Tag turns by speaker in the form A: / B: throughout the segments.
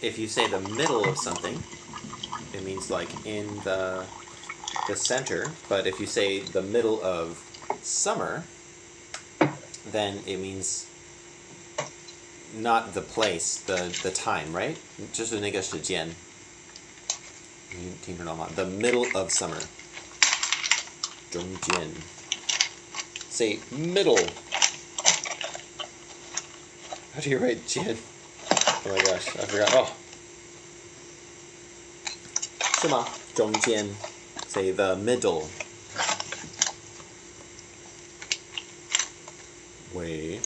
A: if you say the middle of something, it means like in the center. But if you say the middle of summer, then it means not the place, the time, right? 就是那个时间。你听得到吗？ The middle of summer. 中间。Say middle. How do you write 间? Oh my gosh, I forgot. Oh. 是吗？中间。Say the middle. 喂。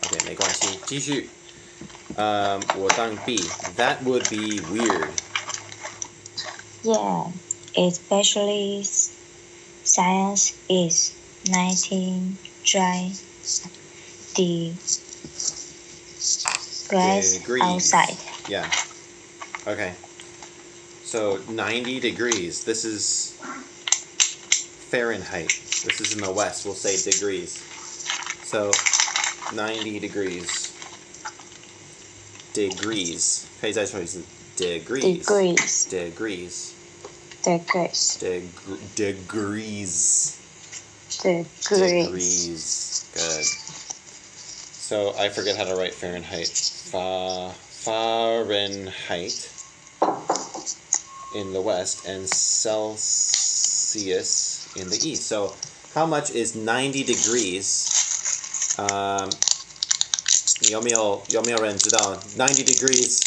A: Okay, 没关系，继续。我当 B. That would be weird.
B: Yeah, especially science is 19 degrees outside.
A: Yeah. Okay. So 90 degrees. This is Fahrenheit. This is in the West. We'll say degrees. So 90 degrees. Degrees. 可以再说一次 degrees.
B: Degrees.
A: Good. So I forget how to write Fahrenheit. Fahrenheit in the West and Celsius in the East. So how much is 90 degrees? 有没有人知道 90 degrees?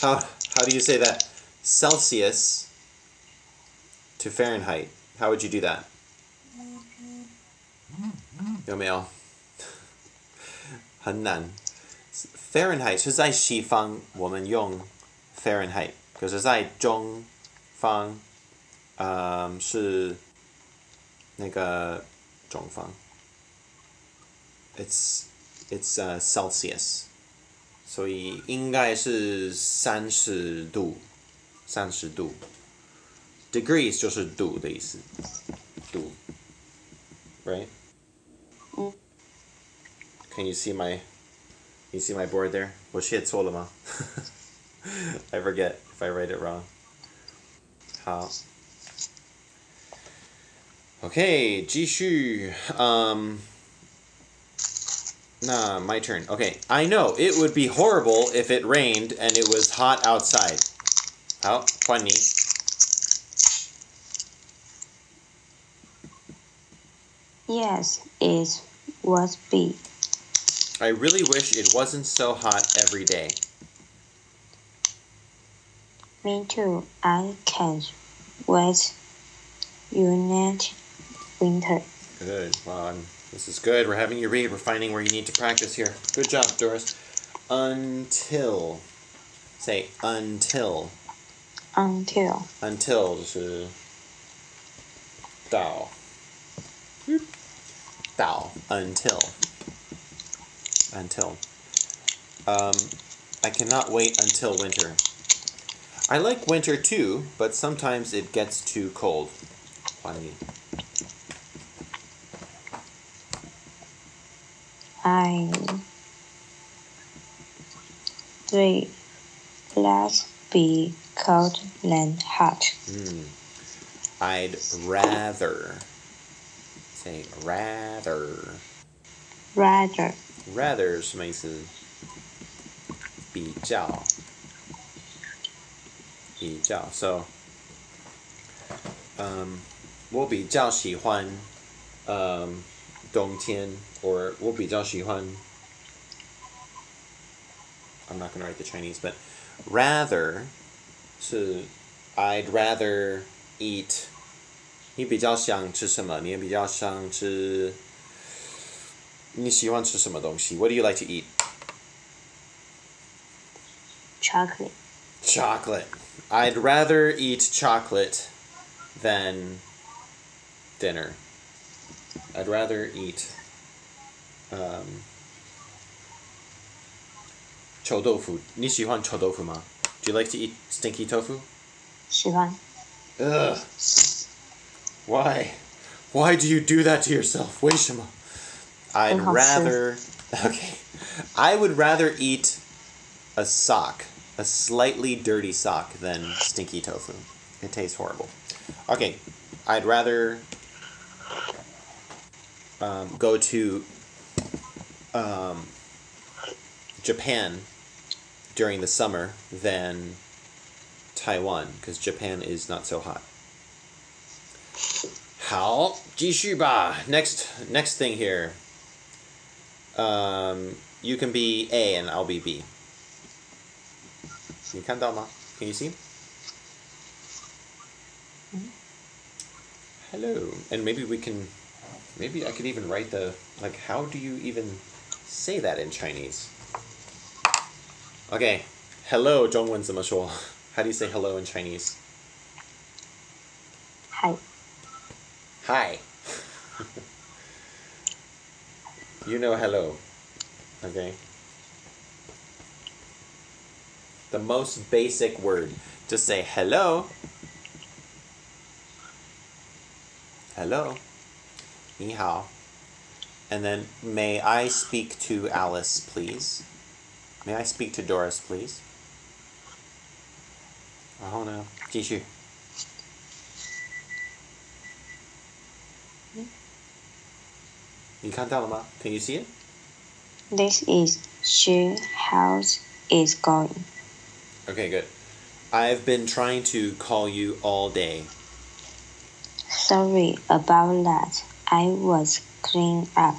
A: How do you say that? Celsius to Fahrenheit. How would you do that? 有没有？很难。Fahrenheit 是在西方我们用 Fahrenheit， 可是在中方是那个中方。It's Celsius， 所以应该是30度。Degrees 就是度的意思，度 ，right? Can you see my board there? 我写错了吗？I forget if I write it wrong. 好。Okay, 继续。My turn. Okay, I know it would be horrible if it rained and it was hot outside. 好，换你。
B: Yes, it would be.
A: I really wish it wasn't so hot every day.
B: Me too. I can't wait until winter.
A: Good. Wow, this is good. We're having you read. We're finding where you need to practice here. Good job, Doris. Until. Say until.
B: Until.
A: Until 就是到。到 until. I cannot wait until winter. I like winter too, but sometimes it gets too cold. 换你。
B: I'd rather be cold than hot.
A: I'd rather. Say rather. Rather 什么意思？比较。So, 我比较喜欢冬天 or 我比较喜欢 I'm not going to write the Chinese, but rather 是 I'd rather eat 你比较想吃什么？你比较想吃你喜欢吃什么东西？ What do you like to eat? Chocolate. I'd rather eat chocolate than dinner. I'd rather eat 臭豆腐。你喜欢臭豆腐吗？ Do you like to eat stinky tofu?
B: 喜欢。
A: Ugh. Why? Why do you do that to yourself? 为什么？ I would rather eat a sock, a slightly dirty sock than stinky tofu. It tastes horrible. Okay, I'd rather go to Japan during the summer than Taiwan, because Japan is not so hot. 好，继续吧。Next thing here. You can be A and I'll be B. 你看到吗？ Can you see? Hello. And maybe I could even write how do you even say that in Chinese? Okay. Hello, 中文怎么说? How do you say hello in Chinese?
B: Hi.
A: Hi. You know hello. Okay. The most basic word. Just say hello. Hello. 你好. And then, may I speak to Alice, please? May I speak to Doris, please? 然后呢？继续。你看到了吗？ Can you see it?
B: This is she. How's it going?
A: Okay, good. I've been trying to call you all day.
B: Sorry about that. I was cleaning up.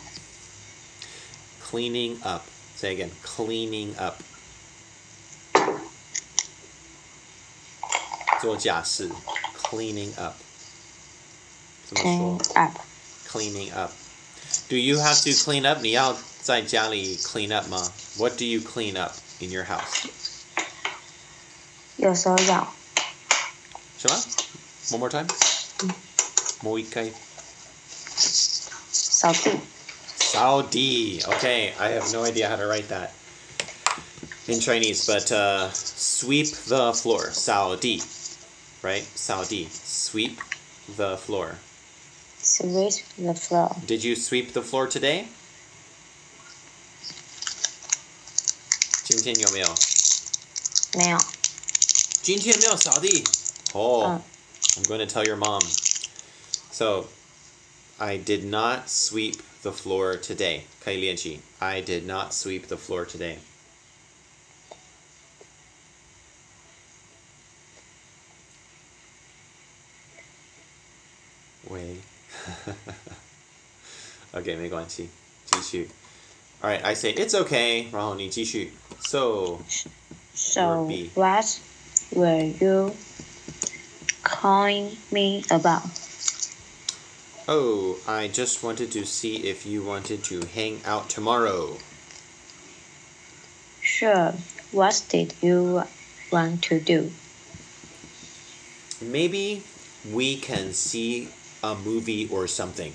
A: Cleaning up. Say again. Cleaning up. 做家事. Cleaning up. 怎么说?
B: Clean up.
A: Cleaning up. Do you have to clean up? 你要在家里 clean up 吗? What do you clean up in your house?
B: 有时候要。
A: 什么? One more time? もう一回.
B: 扫地.
A: Saudi. Okay, I have no idea how to write that in Chinese, but sweep the floor. Saudi. Right? Saudi. Sweep the floor.
B: Sweep the floor.
A: Did you sweep the floor today? 今天有没有?
B: 没有。
A: 今天没有扫地. Oh, I'm going to tell your mom. So, I did not sweep the floor today. 可以练习. I did not sweep the floor today. Wait. Okay, 没关系. 继续. Alright, I say it's okay. 然后你继续. So,
B: So,
A: B.
B: what were you calling me about?
A: Oh, I just wanted to see if you wanted to hang out tomorrow.
B: Sure. What did you want to do?
A: Maybe we can see a movie or something.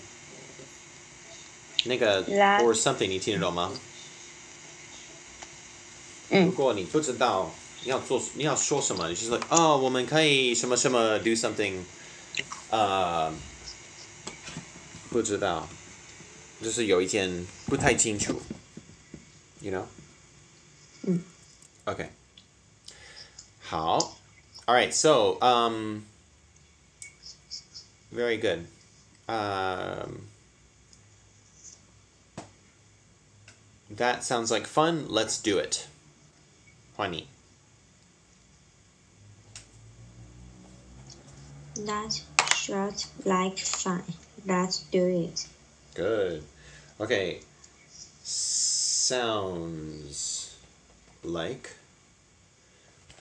A: 那个 or something 你听得懂吗？如果你不知道你要说什么，你就是 我们可以什么什么 do something， 不知道，就是有一点不太清楚 ，you know？ Okay. 好 Alright, so, very good. That sounds like fun. Let's do it. 换你.
B: That sounds like fun. Let's do it.
A: Good. Okay. Sounds like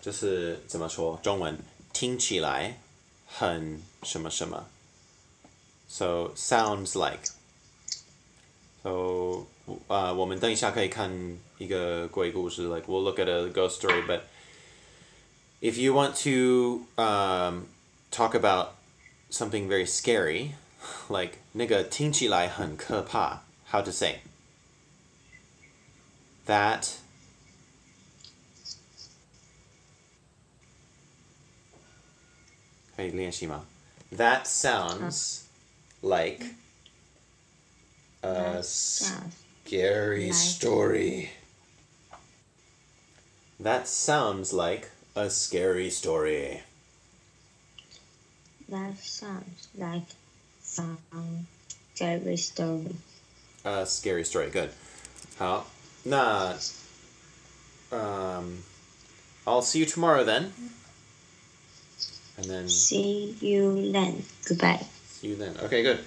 A: 这是怎么说？中文听起来很什么什么。So sounds like. So 我们等一下可以看一个鬼故事 like we'll look at a ghost story, but if you want to talk about something very scary, like 那个听起来很可怕 how to say? That可以练习吗? That sounds like a scary story. That sounds like a scary story.
B: That sounds like some scary story.
A: A scary story. Good. 好，那 I'll see you tomorrow then. And then
B: See you then. Goodbye.
A: see you then. Okay, good.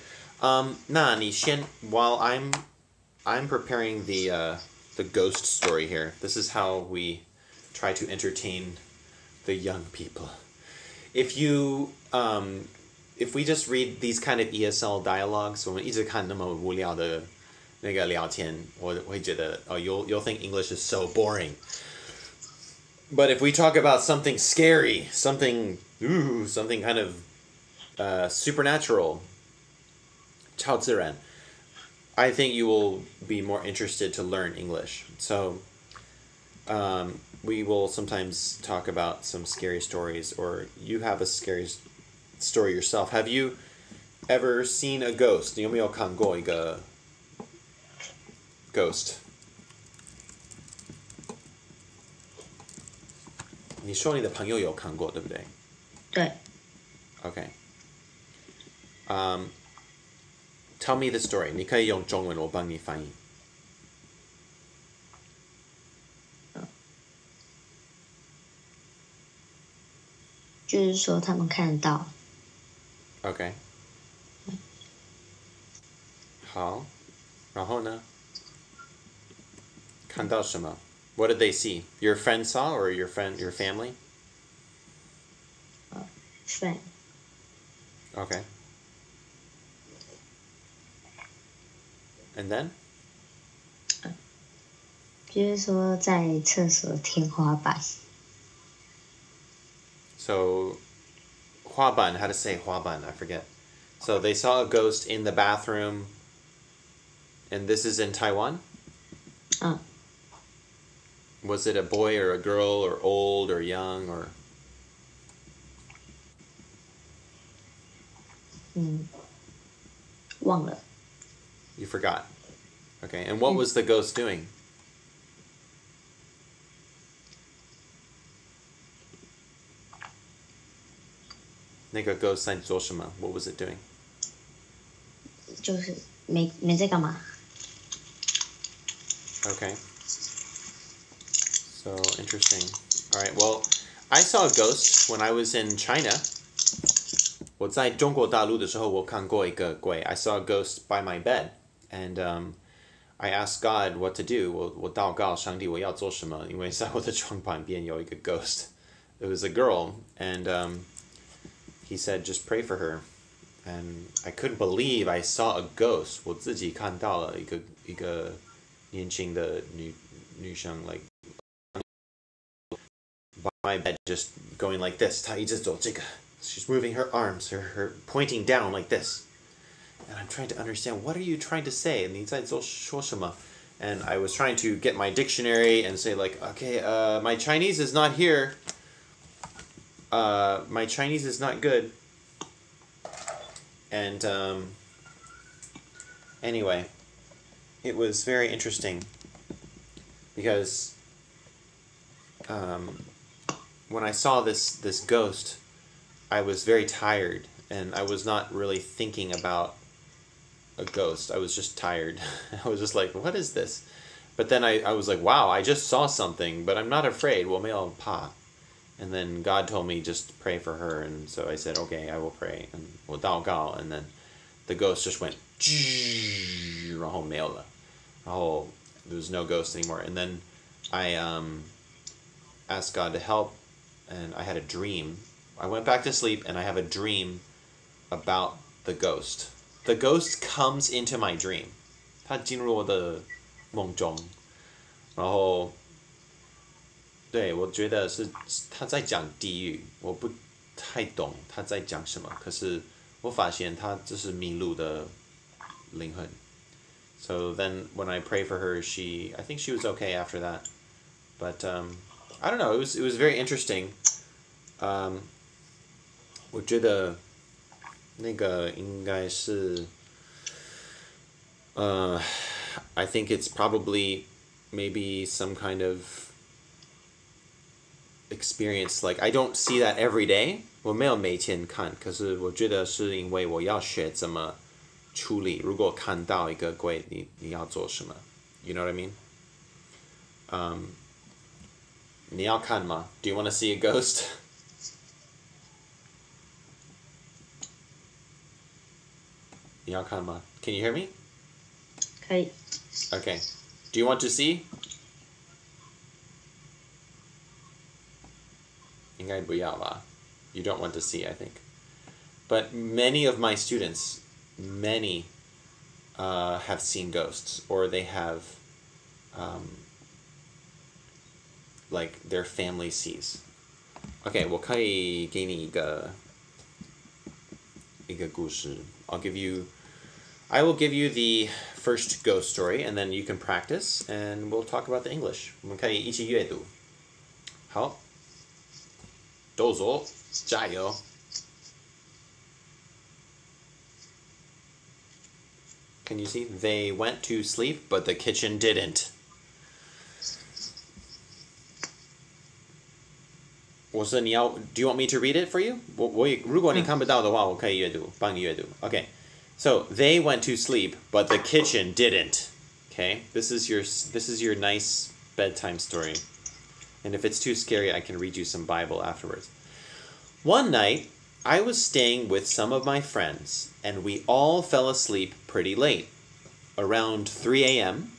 A: 那你先 while I'm preparing the ghost story here. This is how we try to entertain the young people. If we just read these kind of ESL dialogues, 我们一直看那么无聊的那个聊天，我会觉得 you'll think English is so boring. But if we talk about something scary, something kind of supernatural, 超自然, I think you will be more interested to learn English. So we will sometimes talk about some scary stories, or you have a scary story yourself. Have you ever seen a ghost? 你有没有看过一个 ghost? 你说你的朋友有看过，对不对？
B: 对。
A: Okay. Tell me the story. 你可以用中文，我帮你翻译。
B: 就是说他们看到。
A: Okay. 好，然后呢？看到什么？ What did they see? Your friend saw, or your family?
B: Friend.
A: Okay. And then?
B: 就是说在厕所天花板。
A: So, 花板, how to say 花板, I forget. So they saw a ghost in the bathroom, and this is in Taiwan? Was it a boy or a girl, or old or young, or?
B: 忘了。
A: You forgot. Okay, and what was the ghost doing? 那个 ghost 在做什么? What was it doing?
B: 就是没在干嘛。
A: Okay. So interesting. All right. Well, I saw a ghost when I was in China. 我在中国大陆的时候，我看过一个鬼. I saw a ghost by my bed, and I asked God what to do. 我祷告上帝我要做什么，因为在我的床旁边有一个 ghost. It was a girl, and he said just pray for her. And I couldn't believe I saw a ghost. 我自己看到了一个年轻的女生 like by my bed just going like this. 她一直走这个. She's moving her arms, her pointing down like this. And I'm trying to understand, what are you trying to say? 你在说什么? And I was trying to get my dictionary and say like, okay, my Chinese is not here. My Chinese is not good. And anyway, it was very interesting because when I saw this ghost, I was very tired, and I was not really thinking about a ghost. I was just tired. I was just like, what is this? But then I was like, wow, I just saw something, but I'm not afraid. 我没有怕. And then God told me just pray for her, and so I said, okay, I will pray. And 我祷告, and then the ghost just went, 然后没有了. 然后 there was no ghost anymore. And then I asked God to help, and I had a dream. I went back to sleep, and I have a dream about the ghost. The ghost comes into my dream. 它进入我的梦中. 然后对，我觉得是他在讲地狱，我不太懂他在讲什么，可是我发现他就是迷路的灵魂. So then when I pray for her, I think she was okay after that. But I don't know, it was very interesting. 我觉得那个应该是I think it's probably maybe some kind of experience, like I don't see that every day. 我没有每天看，可是我觉得是因为我要学怎么处理。如果看到一个鬼，你要做什么？You know what I mean? 你要看吗？ Do you want to see a ghost? 你要看吗？ Can you hear me?
B: 可以。
A: Okay. Do you want to see? 应该不要吧? You don't want to see, I think. But many of my students, have seen ghosts, or they have, like their family sees. Okay, 我可以给你一个故事. I will give you the first ghost story, and then you can practice, and we'll talk about the English. 我们可以一起阅读. 好，どうぞ，加油。Can you see? They went to sleep, but the kitchen didn't. 我说你要 Do you want me to read it for you? 如果你看不到的话，我可以阅读，帮你阅读。Okay. So they went to sleep, but the kitchen didn't. Okay? This is your nice bedtime story. And if it's too scary, I can read you some Bible afterwards. One night, I was staying with some of my friends, and we all fell asleep pretty late. Around 3 a.m.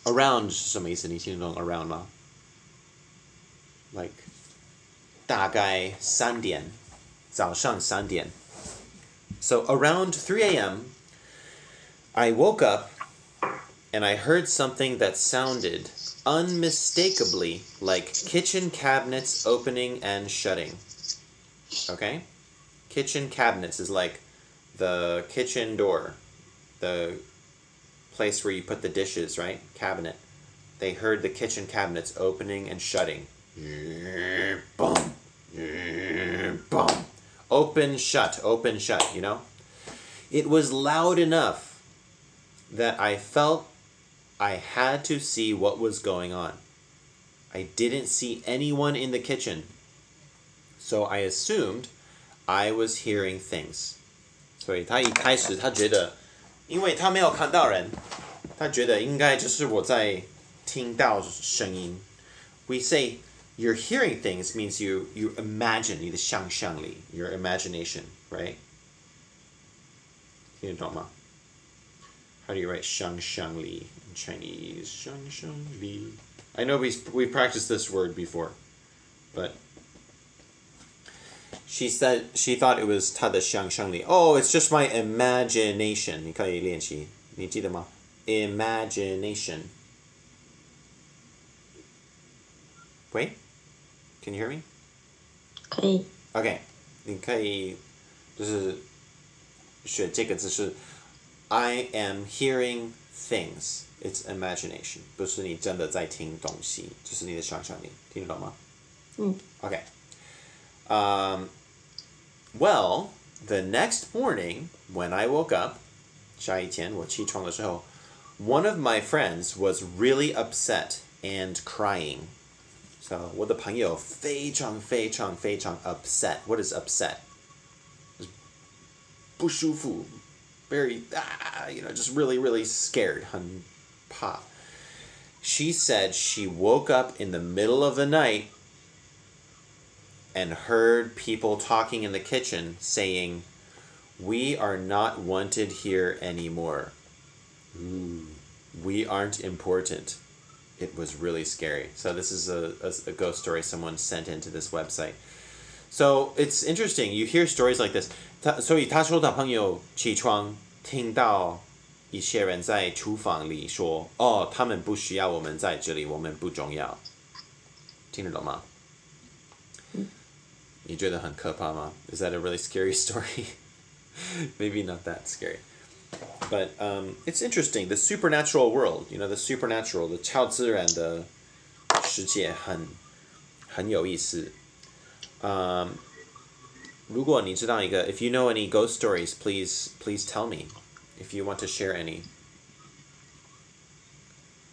A: Around 是什么意思？你听得懂 around 吗？ Like 大概3点，早上3点。So around 3 a.m., I woke up and I heard something that sounded unmistakably like kitchen cabinets opening and shutting. Okay? Kitchen cabinets is like the kitchen door, the place where you put the dishes, right? Cabinet. They heard the kitchen cabinets opening and shutting. Boom. Boom. Open, shut, you know? It was loud enough that I felt I had to see what was going on. I didn't see anyone in the kitchen, so I assumed I was hearing things. 所以他一开始他觉得，因为他没有看到人，他觉得应该就是我在听到声音。We say you're hearing things means you imagine 你的想象力 your imagination, right? 听得懂吗？ How do you write 想象力 in Chinese? 想象力. I know we practiced this word before, but she said she thought it was 她的想象力. Oh, it's just my imagination. 你可以练习，你记得吗？ Imagination. Wait, can you hear me?
B: 可以。
A: Okay, 你可以就是学这个字是 I am hearing things. It's imagination. 不是你真的在听东西，就是你的想象力，听得懂吗？Okay. Well, the next morning when I woke up, 下一天我起床的时候, one of my friends was really upset and crying. So 我的朋友非常非常非常 upset. What is upset? 不舒服 very, just really, really scared, 很怕. She said she woke up in the middle of the night and heard people talking in the kitchen saying, "We are not wanted here anymore. Ooh, we aren't important." It was really scary. So this is a ghost story someone sent into this website. So it's interesting. You hear stories like this. 所以他说他朋友起床听到一些人在厨房里说，哦，他们不需要我们在这里，我们不重要。听得懂吗？你觉得很可怕吗？ Is that a really scary story? Maybe not that scary. But it's interesting. The supernatural world, the supernatural, the 超自然的世界很有意思。如果你知道一个 if you know any ghost stories, please tell me if you want to share any.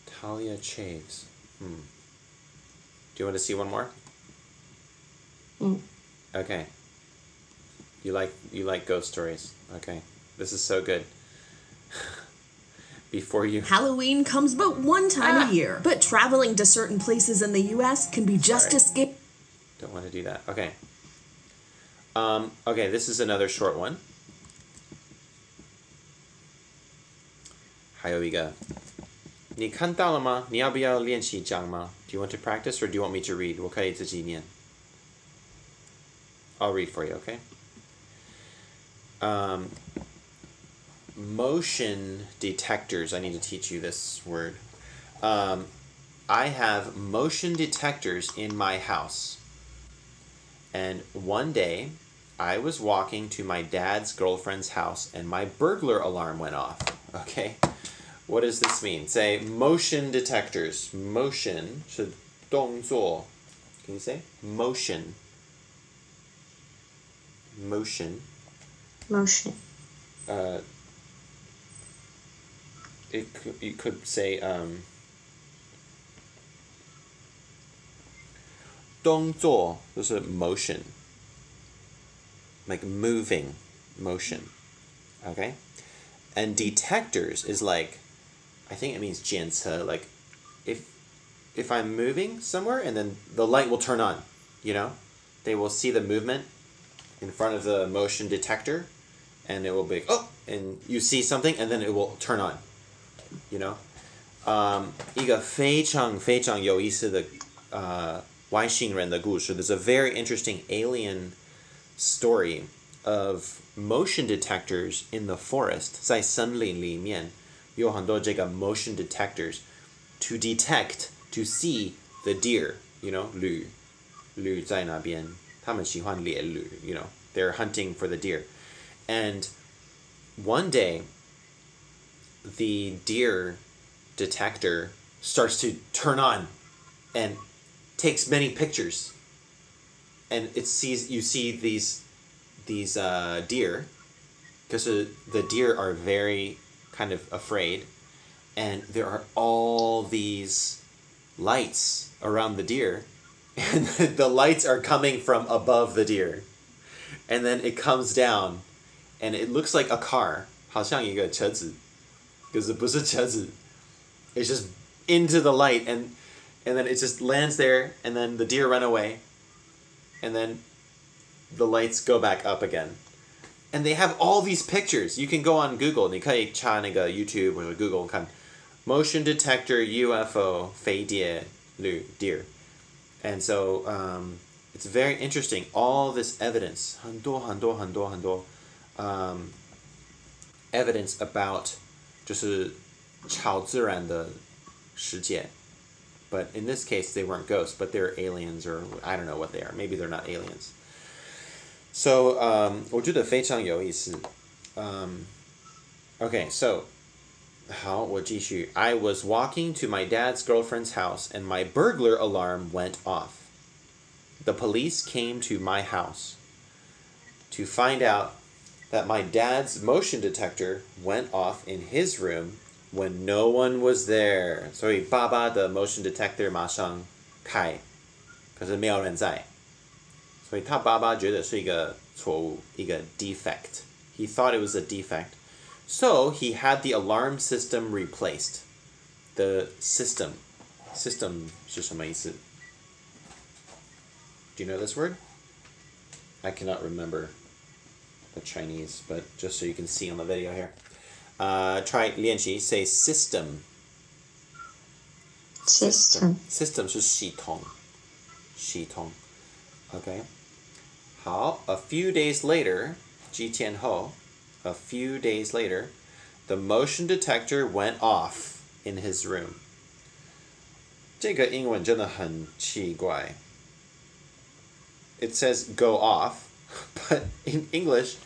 A: Talia Chaves. Do you want to see one more?
B: Mm.
A: Okay. You like ghost stories. Okay. This is so good. Before you
C: Halloween comes but one time a year, but traveling to certain places in the US can be just
A: Sorry.
C: as scary.
A: Don't want to do that. Okay. Okay, this is another short one. 还有一个你看到了吗？你要不要练习讲吗？ Do you want to practice or do you want me to read? 我可以自己念。I'll read for you, okay? Motion detectors. I need to teach you this word. I have motion detectors in my house. And one day, I was walking to my dad's girlfriend's house and my burglar alarm went off. Okay? What does this mean? Say motion detectors. Motion 是动作. Can you say? Motion. Motion.
B: Motion.
A: You could say 动作就是 motion, like moving motion, okay? And detectors is like, I think it means 检测, like if I'm moving somewhere and then the light will turn on, you know? They will see the movement in front of the motion detector and it will be, oh, and you see something and then it will turn on, you know? 一个非常非常有意思的外星人的故事. There's a very interesting alien story of motion detectors in the forest. 在森林里面有很多这个 motion detectors to detect, to see the deer, you know, 驴在那边他们喜欢猎驴, you know, they're hunting for the deer. And one day the deer detector starts to turn on and takes many pictures, and you see these deer, because the deer are very kind of afraid, and there are all these lights around the deer, and the lights are coming from above the deer, and then it comes down, and it looks like a car, 好像一个车子，可是不是车子。It's just into the light, and then it just lands there, and then the deer run away, and then the lights go back up again. And they have all these pictures. You can go on Google, 你可以查那个 YouTube 或者 Google 看 motion detector UFO 飞碟驴 deer. And so it's very interesting. All this evidence, 很多evidence about 就是超自然的世界. But in this case, they weren't ghosts, but they're aliens, or I don't know what they are. Maybe they're not aliens. So, 我觉得非常有意思. Okay, so, 好，我继续. I was walking to my dad's girlfriend's house, and my burglar alarm went off. The police came to my house to find out that my dad's motion detector went off in his room when no one was there. 所以爸爸的 motion detector 马上开，可是没有人在。所以他爸爸觉得是一个错误，一个 defect. He thought it was a defect. So he had the alarm system replaced. The system 是什么意思? Do you know this word? I cannot remember the Chinese, but just so you can see on the video here. Try 练习 say system.
B: System.
A: System 是系统. Okay. 好, a few days later, 几天后, a few days later, the motion detector went off in his room. 这个英文真的很奇怪. It says go off, but in English,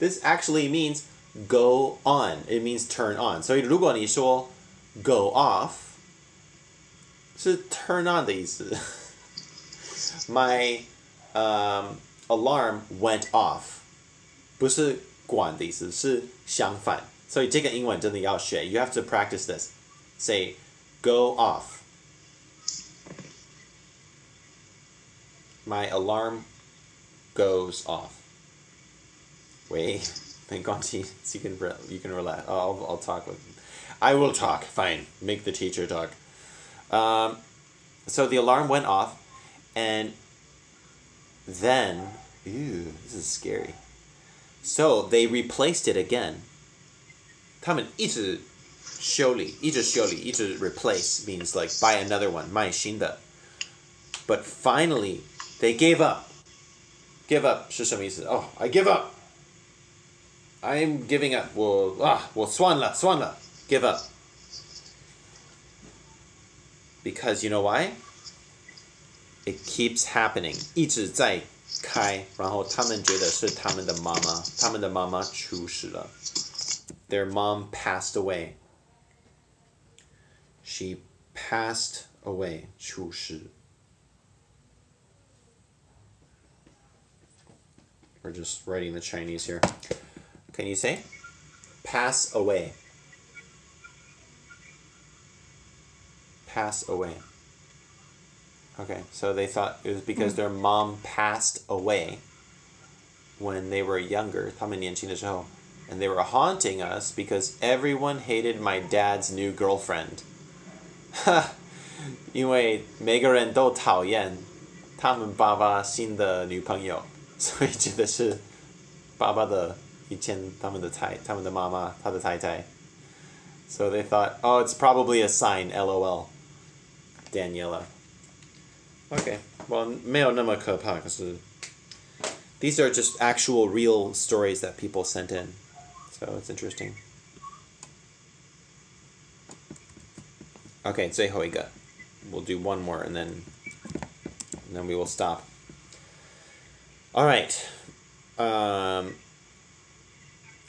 A: this actually means go on. It means turn on. 所以如果你说 go off, 是 turn on 的意思. My alarm went off. 不是关的意思，是相反。所以这个英文真的要学. You have to practice this. Say go off. My alarm goes off. Wait, 没关系, you can relax. I'll talk with. I will talk. Fine, make the teacher talk. So the alarm went off, and then, this is scary. So they replaced it again. 他们一直修理, replace means like buy another one, 买新的. But finally, they gave up. Give up 是什么意思? Oh, I give up. I'm giving up. 我算了 Give up. Because you know why? It keeps happening. 一直在开，然后他们觉得是他们的妈妈出事了。Their mom passed away. She passed away. 出事. We're just writing the Chinese here. Can you say? Pass away. Pass away. Okay, so they thought it was because their mom passed away when they were younger, 他们年轻的时候, and they were haunting us because everyone hated my dad's new girlfriend. 因为每个人都讨厌他们爸爸新的女朋友，所以觉得是爸爸的以前他们的妈妈，他的太太. So they thought, oh, it's probably a sign, LOL. Daniela. Okay, well, 没有那么可怕，可是 these are just actual real stories that people sent in. So it's interesting. Okay, 最后一个. We'll do one more and then we will stop. All right.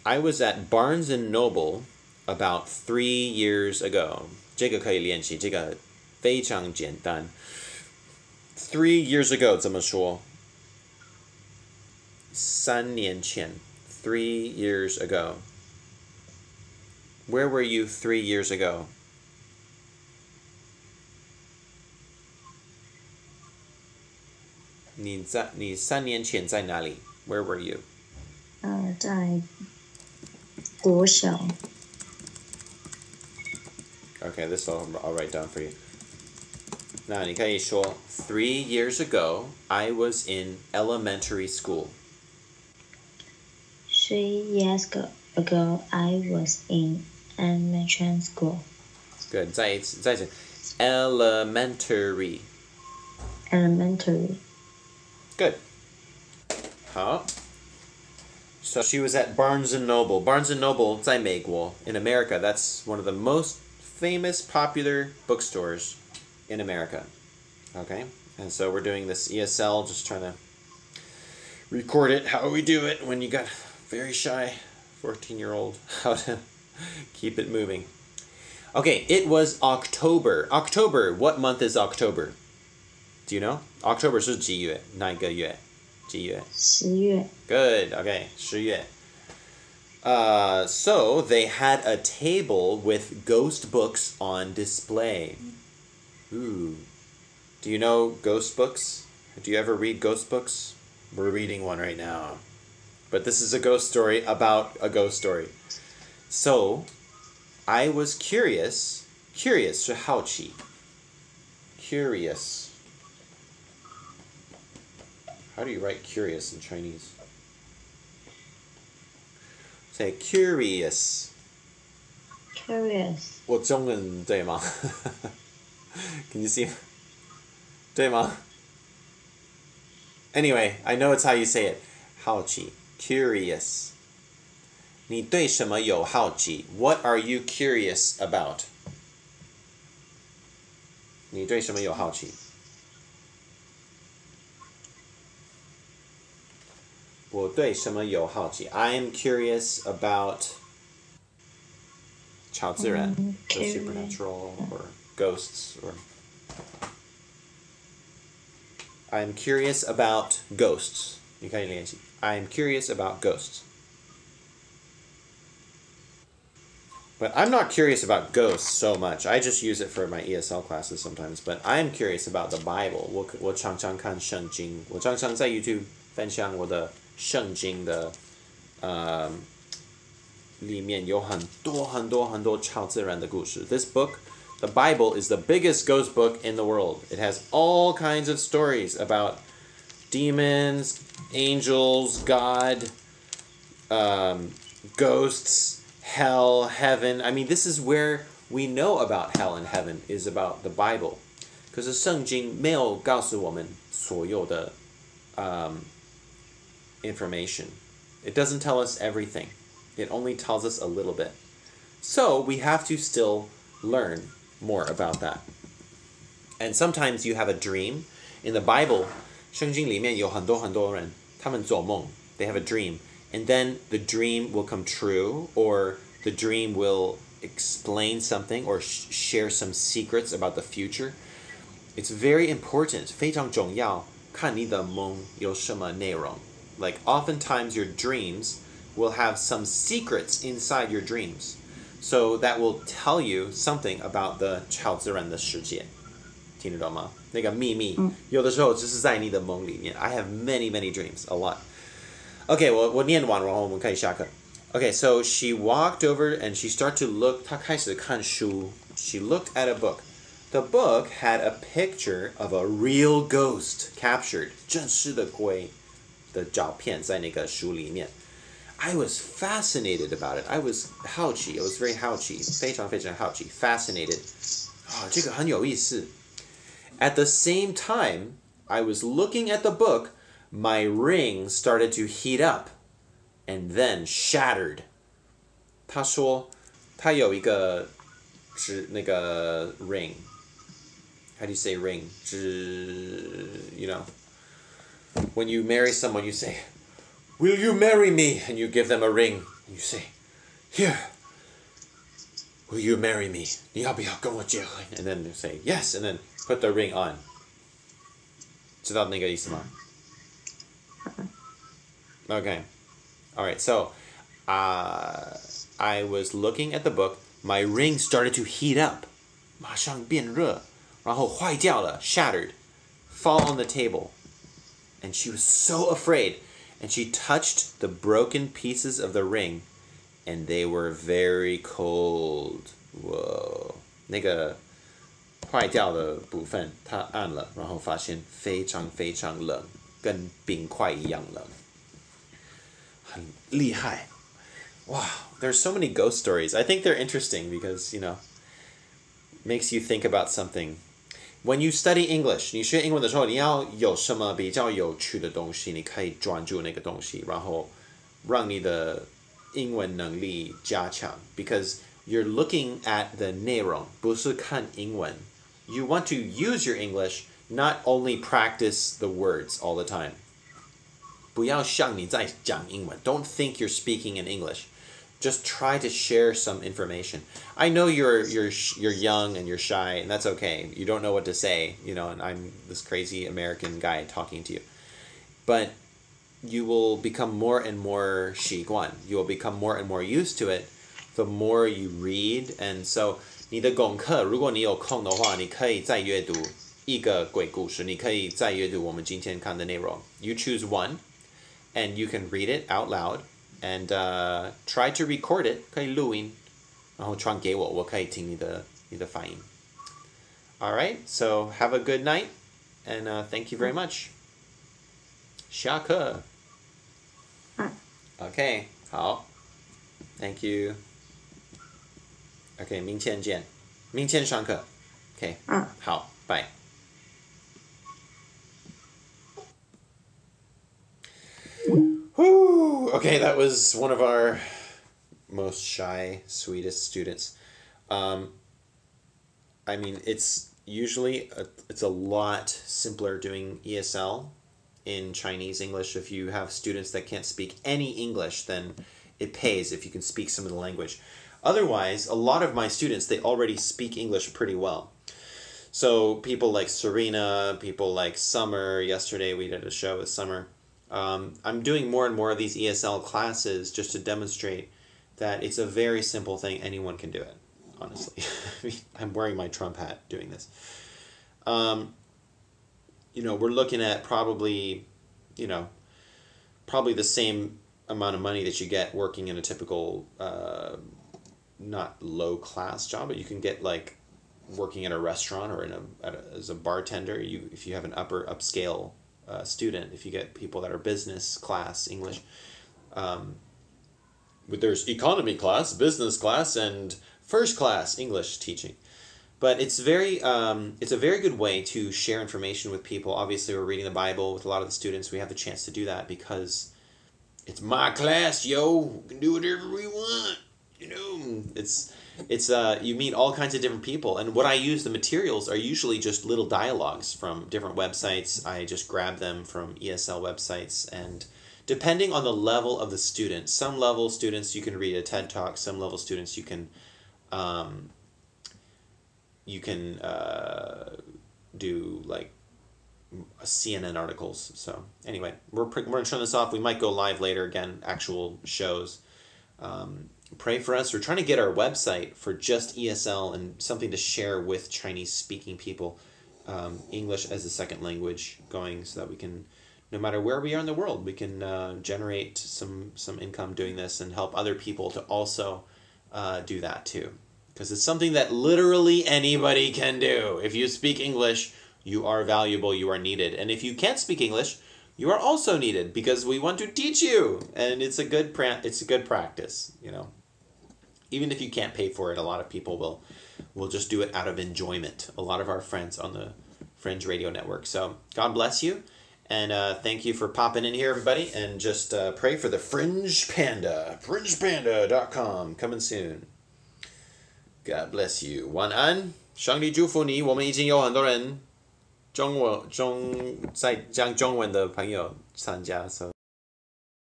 A: I was at Barnes and Noble about 3 years ago. 这个可以练习，这个非常简单。3 years ago 怎么说？3年前 3 years ago. Where were you 3 years ago? 你3年前在哪里 Where were you?
B: 在国小。
A: Okay, this I'll write down for you. 那你可以说 3 years ago, I was in elementary school.
B: 3 years ago, I was in elementary school.
A: Good. 再一次 elementary.
B: Elementary.
A: Good. 好. So she was at Barnes and Noble. Barnes and Noble 在美国 in America. That's one of the most famous, popular bookstores in America. Okay? And so we're doing this ESL, just trying to record it, how we do it when you got very shy 14-year-old, how to keep it moving. Okay, it was October. October, what month is October? Do you know? October 是几月？哪一个月？几月
B: ？10月。
A: Good. Okay, 10月. So they had a table with ghost books on display. Ooh. Do you know ghost books? Do you ever read ghost books? We're reading one right now. But this is a ghost story about a ghost story. So, I was curious. Curious 是好奇. Curious. How do you write curious in Chinese? Say curious.
B: Curious.
A: 我中文对吗？ Can you see? 对吗? Anyway, I know it's how you say it. 好奇 Curious. 你对什么有好奇? What are you curious about? 你对什么有好奇? 我对什么有好奇? I am curious about 超自然 the supernatural or ghosts or I'm curious about ghosts. 你可以练习 I'm curious about ghosts. But I'm not curious about ghosts so much. I just use it for my ESL classes sometimes. But I'm curious about the Bible. 我常常看圣经. 我常常在 YouTube 分享我的圣经的里面有很多很多很多超自然的故事。This book, the Bible, is the biggest ghost book in the world. It has all kinds of stories about demons, angels, God, ghosts, hell, heaven. I mean, this is where we know about hell and heaven, is about the Bible. 可是圣经没有告诉我们所有的information. It doesn't tell us everything. It only tells us a little bit. So we have to still learn more about that. And sometimes you have a dream. In the Bible, 圣经里面有很多很多人，他们做梦. They have a dream. And then the dream will come true, or the dream will explain something or share some secrets about the future. It's very important. 非常重要。看你的梦有什么内容。Like, oftentimes your dreams will have some secrets inside your dreams. So that will tell you something about the 超自然的世界。听得懂吗？那个秘密，有的时候就是在你的梦里面。I have many, many dreams, a lot. Okay, 我念完，然后我们可以下课。Okay, so she walked over and she started to look. 她开始看书。She looked at a book. The book had a picture of a real ghost captured. 真实的鬼的照片在那个书里面。I was fascinated about it. I was 好奇. I was very 好奇，非常非常好奇 fascinated. 这个很有意思。At the same time, I was looking at the book, my ring started to heat up and then shattered. 他说他有一个那个 ring. How do you say ring? You know, when you marry someone, you say, "Will you marry me?" And you give them a ring. And you say, "Here, will you marry me?" 你要不要跟我结婚? And then you say, "Yes," and then put the ring on. 知道那个意思吗? Okay. All right. So, I was looking at the book. My ring started to heat up. 马上变热。然后坏掉了 shattered, fall on the table. And she was so afraid. And she touched the broken pieces of the ring. And they were very cold. Whoa. 那个坏掉的部分她按了，然后发现非常非常冷，跟冰块一样冷。很厉害。Wow, there's so many ghost stories. I think they're interesting because, you know, makes you think about something. When you study English, 你学英文的时候，你要有什么比较有趣的东西，你可以专注那个东西，然后让你的英文能力加强。Because you're looking at the 内容，不是看英文。You want to use your English, not only practice the words all the time. 不要想你在讲英文。Don't think you're speaking in English. Just try to share some information. I know you're young and you're shy, and that's okay. You don't know what to say, you know, and I'm this crazy American guy talking to you. But you will become more and more 习惯. You will become more and more used to it the more you read. And so 你的功课，如果你有空的话，你可以再阅读一个鬼故事，你可以再阅读我们今天看的内容。You choose one, and you can read it out loud. And try to record it. 可以录音，然后传给我，我可以听你的发音。All right, so have a good night, and thank you very much. 下课。Okay, 好。Thank you. Okay, 明天见。明天上课。Okay. 好，拜。Whew. Okay, that was one of our most shy, sweetest students. I mean, it's usually it's a lot simpler doing ESL in Chinese English. If you have students that can't speak any English, then it pays if you can speak some of the language. Otherwise, a lot of my students, they already speak English pretty well. So people like Serena, people like Summer. Yesterday we did a show with Summer. I'm doing more and more of these ESL classes just to demonstrate that it's a very simple thing. Anyone can do it, honestly. I'm wearing my Trump hat doing this. You know, we're looking at probably, you know, probably the same amount of money that you get working in a typical not low class job, but you can get like working at a restaurant or as a bartender. If you have an upscale student, if you get people that are business class English, there's economy class, business class, and first class English teaching. But it's a very good way to share information with people. Obviously, we're reading the Bible with a lot of the students. We have the chance to do that because it's my class, yo. We can do whatever we want. It's you meet all kinds of different people. And what I use, the materials are usually just little dialogues from different websites. I just grab them from ESL websites, and depending on the level of the student, some level students you can read a TED Talk, some level students you can do like CNN articles. So anyway, we're going to turn this off. We might go live later again, actual shows. Pray for us. We're trying to get our website for just ESL and something to share with Chinese speaking people, English as a second language going, so that we can, no matter where we are in the world, we can generate some income doing this and help other people to also do that too. Because it's something that literally anybody can do. If you speak English, you are valuable, you are needed. And if you can't speak English, you are also needed, because we want to teach you. And it's a good practice, Even if you can't pay for it, a lot of people will just do it out of enjoyment. A lot of our friends on the Fringe Radio Network. So God bless you. And thank you for popping in here, everybody. And just pray for the Fringe Panda. FringePanda.com. Coming soon. God bless you. 晚安，上帝祝福你。我们已经有很多人在讲中文的朋友参加，so